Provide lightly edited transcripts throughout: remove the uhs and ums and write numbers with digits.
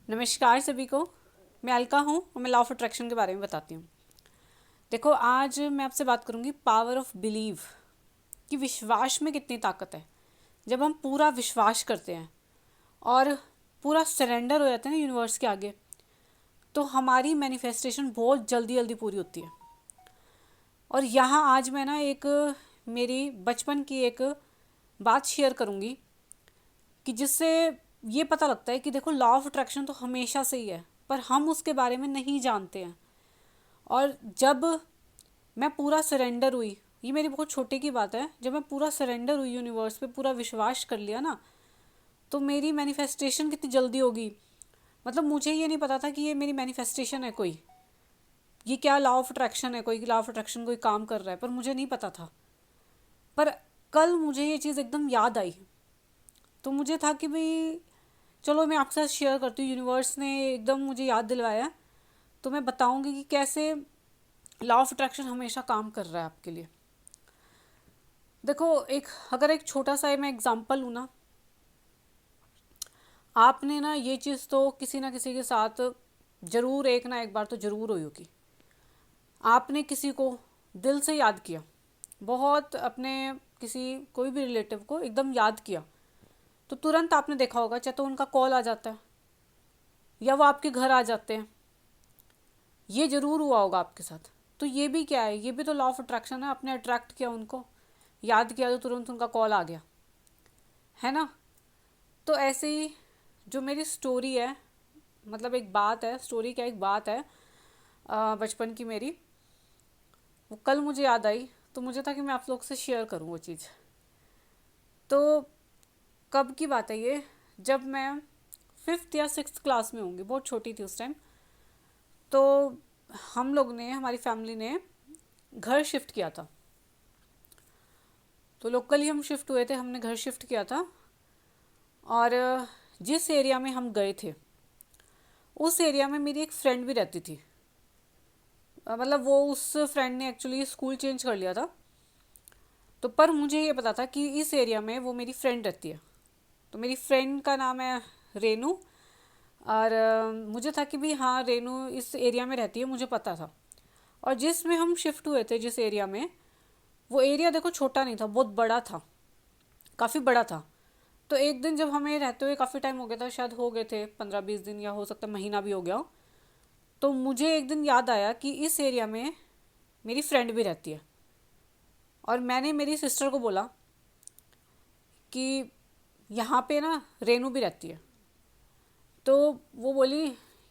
नमस्कार सभी को। मैं अलका हूँ और मैं लॉ ऑफ अट्रैक्शन के बारे में बताती हूँ। देखो, आज मैं आपसे बात करूँगी पावर ऑफ बिलीव, कि विश्वास में कितनी ताकत है। जब हम पूरा विश्वास करते हैं और पूरा सरेंडर हो जाते हैं ना यूनिवर्स के आगे, तो हमारी मैनिफेस्टेशन बहुत जल्दी जल्दी पूरी होती है। और यहाँ आज मैं ना एक मेरी बचपन की एक बात शेयर करूँगी कि जिससे ये पता लगता है कि देखो, लॉ ऑफ अट्रैक्शन तो हमेशा से ही है, पर हम उसके बारे में नहीं जानते हैं। और जब मैं पूरा सरेंडर हुई, ये मेरी बहुत छोटे की बात है, जब मैं पूरा सरेंडर हुई यूनिवर्स पे, पूरा विश्वास कर लिया ना, तो मेरी मैनिफेस्टेशन कितनी जल्दी होगी। मतलब मुझे ये नहीं पता था कि ये मेरी मैनिफेस्टेशन है कोई, ये क्या लॉ ऑफ अट्रैक्शन है, कोई लॉ ऑफ अट्रैक्शन कोई काम कर रहा है, पर मुझे नहीं पता था। पर कल मुझे ये चीज़ एकदम याद आई, तो मुझे था कि भाई चलो मैं आपके साथ शेयर करती हूँ। यूनिवर्स ने एकदम मुझे याद दिलवाया, तो मैं बताऊँगी कि कैसे लॉ ऑफ अट्रैक्शन हमेशा काम कर रहा है आपके लिए। देखो, अगर एक छोटा सा मैं एग्जांपल लूँ ना, आपने ना ये चीज़ तो किसी ना किसी के साथ ज़रूर एक ना एक बार तो ज़रूर हुई होगी। आपने किसी को दिल से याद किया, बहुत अपने किसी कोई भी रिलेटिव को एकदम याद किया, तो तुरंत आपने देखा होगा चाहे तो उनका कॉल आ जाता है या वो आपके घर आ जाते हैं। ये ज़रूर हुआ होगा आपके साथ। तो ये भी क्या है, ये भी तो लॉ ऑफ अट्रैक्शन है। आपने अट्रैक्ट किया उनको, याद किया, तो तुरंत उनका कॉल आ गया, है ना। तो ऐसे ही जो मेरी स्टोरी है, मतलब एक बात है, स्टोरी क्या एक बात है बचपन की मेरी, वो कल मुझे याद आई, तो मुझे था कि मैं आप लोग से शेयर करूँ वो चीज़। तो कब की बात है ये, जब मैं फिफ्थ या सिक्स क्लास में होंगी, बहुत छोटी थी उस टाइम। तो हम लोग ने, हमारी फैमिली ने घर शिफ्ट किया था। तो लोकली हम शिफ्ट हुए थे, हमने घर शिफ्ट किया था। और जिस एरिया में हम गए थे, उस एरिया में मेरी एक फ्रेंड भी रहती थी। मतलब वो, उस फ्रेंड ने एक्चुअली स्कूल चेंज कर लिया था। तो पर मुझे ये पता था कि इस एरिया में वो मेरी फ्रेंड रहती है। तो मेरी फ्रेंड का नाम है रेनू। और मुझे था कि भी हाँ, रेनू इस एरिया में रहती है, मुझे पता था। और जिसमें हम शिफ्ट हुए थे, जिस एरिया में, वो एरिया देखो छोटा नहीं था, बहुत बड़ा था, काफ़ी बड़ा था। तो एक दिन जब हमें रहते हुए काफ़ी टाइम हो गया था, शायद हो गए थे 15-20 दिन, या हो सकता है महीना भी हो गया हो, तो मुझे एक दिन याद आया कि इस एरिया में मेरी फ्रेंड भी रहती है। और मैंने मेरी सिस्टर को बोला कि यहाँ पे ना रेनू भी रहती है। तो वो बोली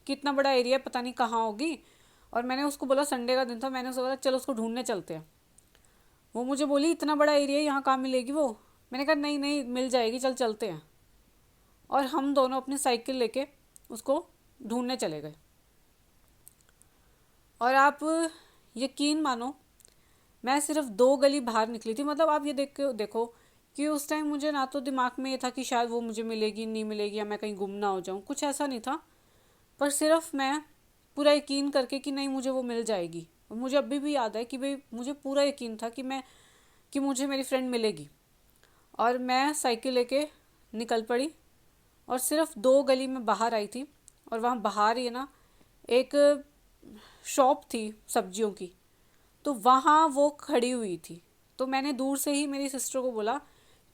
कि इतना बड़ा एरिया, पता नहीं कहाँ होगी। और मैंने उसको बोला, संडे का दिन था, मैंने उसको बोला चलो उसको ढूंढने चलते हैं। वो मुझे बोली इतना बड़ा एरिया यहाँ कहाँ मिलेगी वो। मैंने कहा नहीं नहीं, मिल जाएगी, चल चलते हैं। और हम दोनों अपनी साइकिल लेके उसको ढूंढने चले गए। और आप यकीन मानो, मैं सिर्फ 2 गली बाहर निकली थी। मतलब आप ये देखो कि उस टाइम मुझे ना तो दिमाग में ये था कि शायद वो मुझे मिलेगी नहीं मिलेगी, या मैं कहीं गुम ना हो जाऊँ, कुछ ऐसा नहीं था। पर सिर्फ मैं पूरा यकीन करके कि नहीं, मुझे वो मिल जाएगी। और मुझे अभी भी याद है कि भाई मुझे पूरा यकीन था कि मुझे मेरी फ्रेंड मिलेगी। और मैं साइकिल लेके निकल पड़ी, और सिर्फ 2 गली में बाहर आई थी। और वहाँ बाहर ही ना एक शॉप थी सब्जियों की, तो वहाँ वो खड़ी हुई थी। तो मैंने दूर से ही मेरी सिस्टर को बोला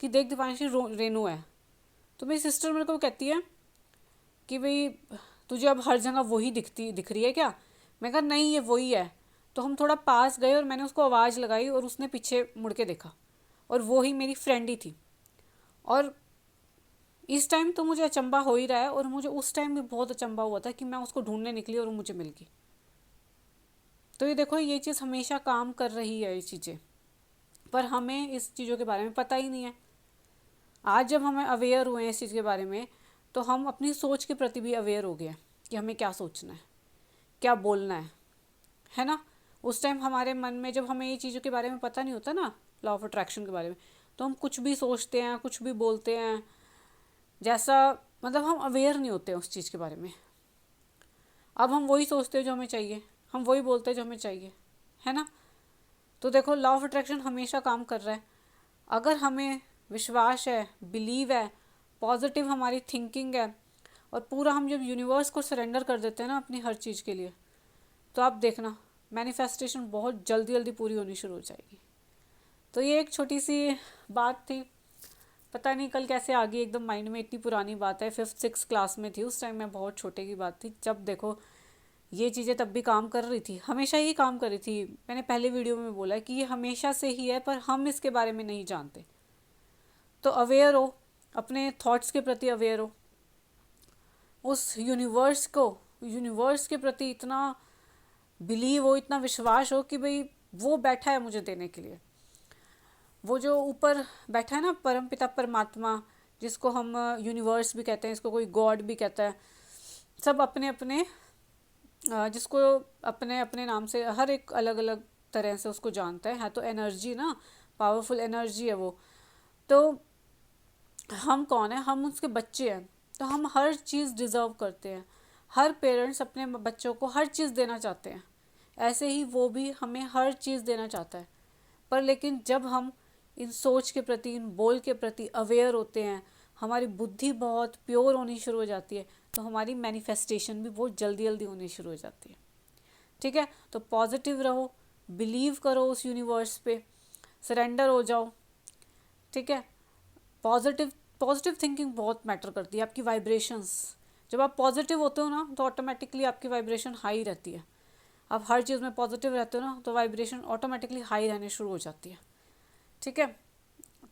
कि देख दीपांशी, रेनू है। तो मेरी सिस्टर मेरे को कहती है कि भाई तुझे अब हर जगह वही दिख रही है क्या। मैं कहा नहीं, ये वही है। तो हम थोड़ा पास गए और मैंने उसको आवाज़ लगाई, और उसने पीछे मुड़ के देखा, और वो ही मेरी फ्रेंड ही थी। और इस टाइम तो मुझे अचंबा हो ही रहा है, और मुझे उस टाइम भी बहुत अचंबा हुआ था कि मैं उसको ढूंढने निकली और वो मुझे मिल गई। तो ये देखो, ये चीज़ हमेशा काम कर रही है, ये चीज़ें, पर हमें इस चीज़ों के बारे में पता ही नहीं है। आज जब हमें अवेयर हुए हैं इस चीज़ के बारे में, तो हम अपनी सोच के प्रति भी अवेयर हो गए हैं कि हमें क्या सोचना है, क्या बोलना है ना। उस टाइम हमारे मन में, जब हमें ये चीज़ों के बारे में पता नहीं होता ना, लॉ ऑफ अट्रैक्शन के बारे में, तो हम कुछ भी सोचते हैं, कुछ भी बोलते हैं, जैसा, मतलब हम अवेयर नहीं होते हैं उस चीज़ के बारे में। अब हम वही सोचते हैं जो हमें चाहिए, हम वही बोलते हैं जो हमें चाहिए, है ना। तो देखो, लॉ ऑफ अट्रैक्शन हमेशा काम कर रहा है। अगर हमें विश्वास है, बिलीव है, पॉजिटिव हमारी थिंकिंग है, और पूरा हम जब यूनिवर्स को सरेंडर कर देते हैं ना अपनी हर चीज़ के लिए, तो आप देखना मैनिफेस्टेशन बहुत जल्दी जल्दी पूरी होनी शुरू हो जाएगी। तो ये एक छोटी सी बात थी, पता नहीं कल कैसे आ गई एकदम माइंड में, इतनी पुरानी बात है, 5th-6th क्लास में थी उस टाइम, मैं बहुत छोटे की बात थी। जब देखो ये चीज़ें तब भी काम कर रही थी, हमेशा ही काम कर रही थी। मैंने पहले वीडियो में बोला कि ये हमेशा से ही है, पर हम इसके बारे में नहीं जानते। तो अवेयर हो, अपने थॉट्स के प्रति अवेयर हो, उस यूनिवर्स के प्रति इतना बिलीव हो, इतना विश्वास हो कि भाई वो बैठा है मुझे देने के लिए। वो जो ऊपर बैठा है ना परम पिता परमात्मा, जिसको हम यूनिवर्स भी कहते हैं, इसको कोई गॉड भी कहता है, सब अपने अपने जिसको अपने अपने नाम से हर एक अलग अलग तरह से उसको जानता है तो एनर्जी ना, पावरफुल एनर्जी है वो। तो हम कौन है, हम उसके बच्चे हैं, तो हम हर चीज़ डिज़र्व करते हैं। हर पेरेंट्स अपने बच्चों को हर चीज़ देना चाहते हैं, ऐसे ही वो भी हमें हर चीज़ देना चाहता है। पर लेकिन जब हम इन सोच के प्रति, इन बोल के प्रति अवेयर होते हैं, हमारी बुद्धि बहुत प्योर होनी शुरू हो जाती है, तो हमारी मैनिफेस्टेशन भी बहुत जल्दी जल्दी होनी शुरू हो जाती है। ठीक है, तो पॉजिटिव रहो, बिलीव करो उस यूनिवर्स पे, सरेंडर हो जाओ। ठीक है, पॉजिटिव पॉजिटिव थिंकिंग बहुत मैटर करती है, आपकी वाइब्रेशंस। जब आप पॉजिटिव होते हो ना तो ऑटोमेटिकली आपकी वाइब्रेशन हाई रहती है। आप हर चीज़ में पॉजिटिव रहते हो ना तो वाइब्रेशन ऑटोमेटिकली हाई रहने शुरू हो जाती है। ठीक है,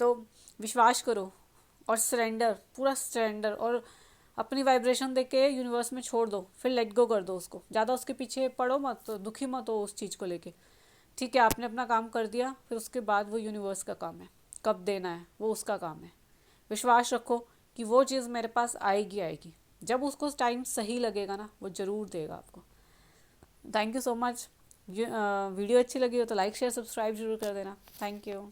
तो विश्वास करो और सरेंडर, पूरा सरेंडर, और अपनी वाइब्रेशन देख के यूनिवर्स में छोड़ दो, फिर लेट गो कर दो उसको, ज़्यादा उसके पीछे पड़ो मत, तो दुखी मत हो उस चीज़ को लेके। ठीक है, आपने अपना काम कर दिया, फिर उसके बाद वो यूनिवर्स का काम है, कब देना है वो उसका काम है। विश्वास रखो कि वो चीज़ मेरे पास आएगी आएगी, जब उसको टाइम सही लगेगा ना वो ज़रूर देगा आपको। Thank you so much. Video अच्छी लगी हो तो लाइक शेयर सब्सक्राइब जरूर कर देना। Thank you.